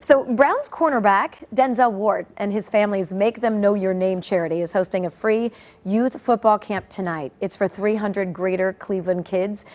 So Browns cornerback Denzel Ward and his family's Make Them Know Your Name charity is hosting a free youth football camp tonight. It's for 300 Greater Cleveland kids.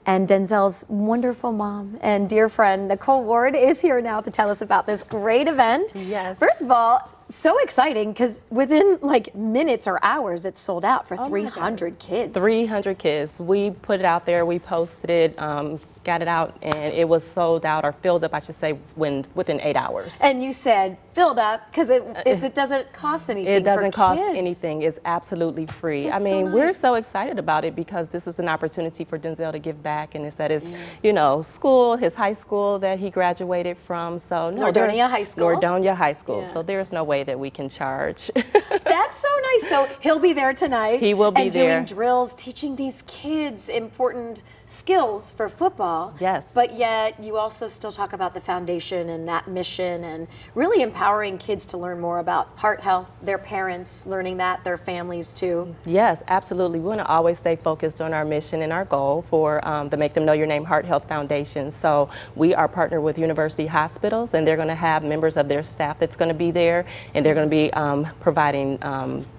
And Denzel's wonderful mom and dear friend Nicole Ward is here now to tell us about this great event. Yes. First of all, so exciting because within like minutes or hours it's sold out for 300 kids. 300 kids. We put it out there, we posted it, got it out, and it was sold out or filled up, I should say, within 8 hours. And you said filled up because it doesn't cost anything. It doesn't for cost kids. anything. It's absolutely free. That's I mean, so we're nice. so excited about it because this is an opportunity for Denzel to give back, and it's at his, you know, school, his high school that he graduated from. So no, Nordonia High School. Nordonia High School. Yeah. So there's no way that we can charge. That's so nice. So he'll be there tonight. He will be and there. doing drills, teaching these kids important skills for football. Yes. But yet you also still talk about the foundation and that mission and really empowering kids to learn more about heart health, their parents learning that, their families too. Yes, absolutely. We want to always stay focused on our mission and our goal for the Make Them Know Your Name Heart Health Foundation. So we are partnered with University Hospitals, and they're going to have members of their staff that's going to be there, and they're going to be providing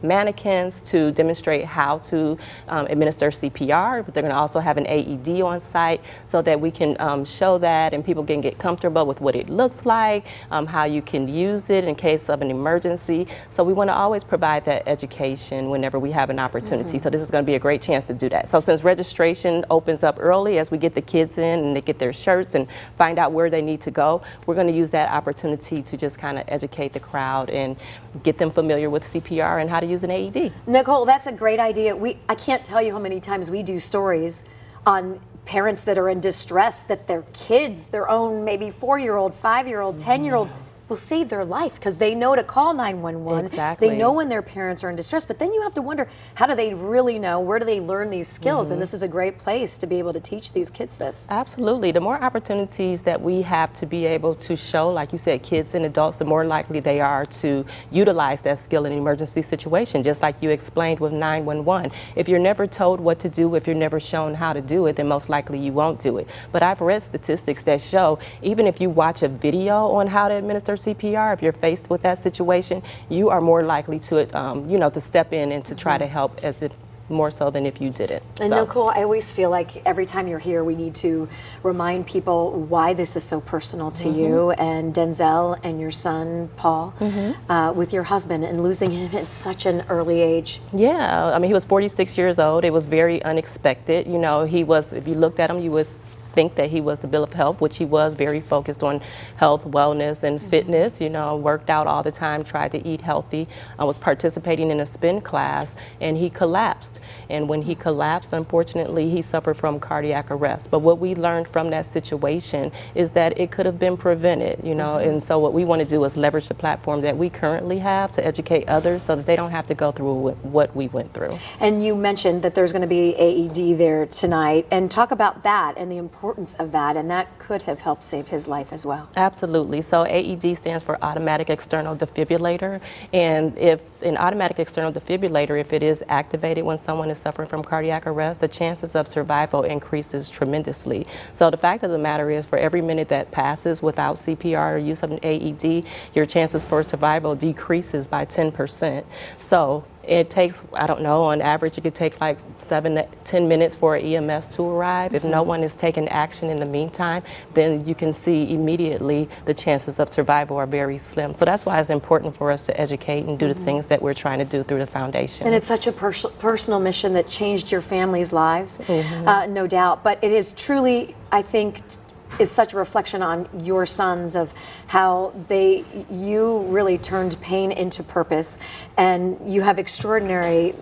mannequins to demonstrate how to administer CPR, but they're going to also have an AED on site so that we can show that and people can get comfortable with what it looks like, how you can use it in case of an emergency. So we want to always provide that education whenever we have an opportunity. So this is going to be a great chance to do that. So since registration opens up early, as we get the kids in and they get their shirts and find out where they need to go, we're going to use that opportunity to just kind of educate the crowd and get them familiar with CPR and how to use an AED. Nicole, that's a great idea. I can't tell you how many times we do stories on parents that are in distress that their kids, their own maybe 4-year-old, 5-year-old, 10-year-old, will save their life because they know to call 911. Exactly. They know when their parents are in distress, but then you have to wonder, how do they really know? Where do they learn these skills? And this is a great place to be able to teach these kids this. Absolutely. The more opportunities that we have to be able to show, like you said, kids and adults, the more likely they are to utilize that skill in an emergency situation, just like you explained with 911. If you're never told what to do, if you're never shown how to do it, then most likely you won't do it. But I've read statistics that show even if you watch a video on how to administer CPR, if you're faced with that situation, you are more likely to, you know, to step in and to try to help as if more so than if you didn't. And Nicole, I always feel like every time you're here, we need to remind people why this is so personal to you and Denzel and your son, Paul, with your husband and losing him at such an early age. Yeah, I mean, he was 46 years old. It was very unexpected. You know, he was, if you looked at him, you would think that he was the bill of health, which he was, very focused on health, wellness, and fitness. You know, worked out all the time, tried to eat healthy. I was participating in a spin class, and he collapsed. And when he collapsed, unfortunately, he suffered from cardiac arrest. But what we learned from that situation is that it could have been prevented, you know, and so what we want to do is leverage the platform that we currently have to educate others so that they don't have to go through what we went through. And you mentioned that there's going to be AED there tonight, and talk about that and the importance of that, and that could have helped save his life as well. Absolutely. So AED stands for automatic external defibrillator, and if an automatic external defibrillator, if it is activated when someone is suffering from cardiac arrest, the chances of survival increases tremendously. So the fact of the matter is, for every minute that passes without CPR or use of an AED, your chances for survival decreases by 10%. So it takes, I don't know, on average it could take like 7 to 10 minutes for an EMS to arrive. If no one is taking action in the meantime, then you can see immediately the chances of survival are very slim. So that's why it's important for us to educate and do the things that we're trying to do through the foundation. And it's such a personal mission that changed your family's lives, no doubt. But it is truly, I think, is such a reflection on your sons of how you really turned pain into purpose, and you have extraordinary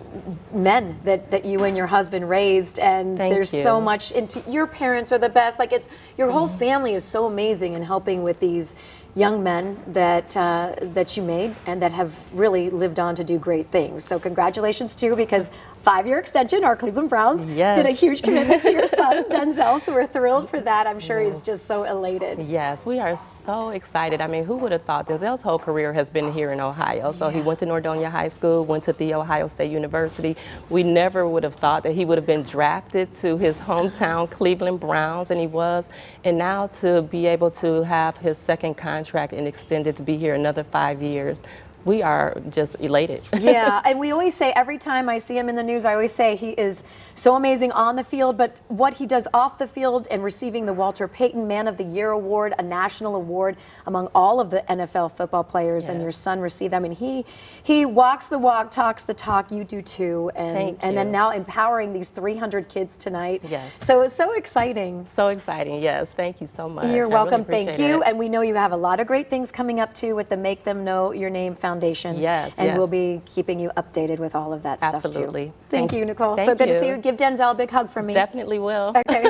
men that you and your husband raised, and there's so much into your parents are the best. Like it's your whole family is so amazing in helping with these young men that you made and that have really lived on to do great things. So congratulations to you, because 5-year extension. Our Cleveland Browns Yes. did a huge commitment to your son, Denzel, so we're thrilled for that. I'm sure he's just so elated. Yes, we are so excited. I mean, who would have thought Denzel's whole career has been here in Ohio? So he went to Nordonia High School, went to The Ohio State University. We never would have thought that he would have been drafted to his hometown Cleveland Browns, and he was. And now to be able to have his second contract and extended to be here another 5 years, we are just elated. Yeah, and we always say, every time I see him in the news, I always say he is so amazing on the field, but what he does off the field and receiving the Walter Payton Man of the Year award, a national award among all of the NFL football players, and your son received. I mean, he walks the walk, talks the talk. You do too, and then now empowering these 300 kids tonight. Yes. So it's so exciting. So exciting, yes. Thank you so much. You're I really welcome. Thank appreciate you. it. And we know you have a lot of great things coming up too with the Make Them Know Your Name Foundation. Yes, and yes. we'll be keeping you updated with all of that stuff too. Absolutely. Thank you, Nicole. Thank So good to see you. you. Give Denzel a big hug from me. Definitely will. Okay.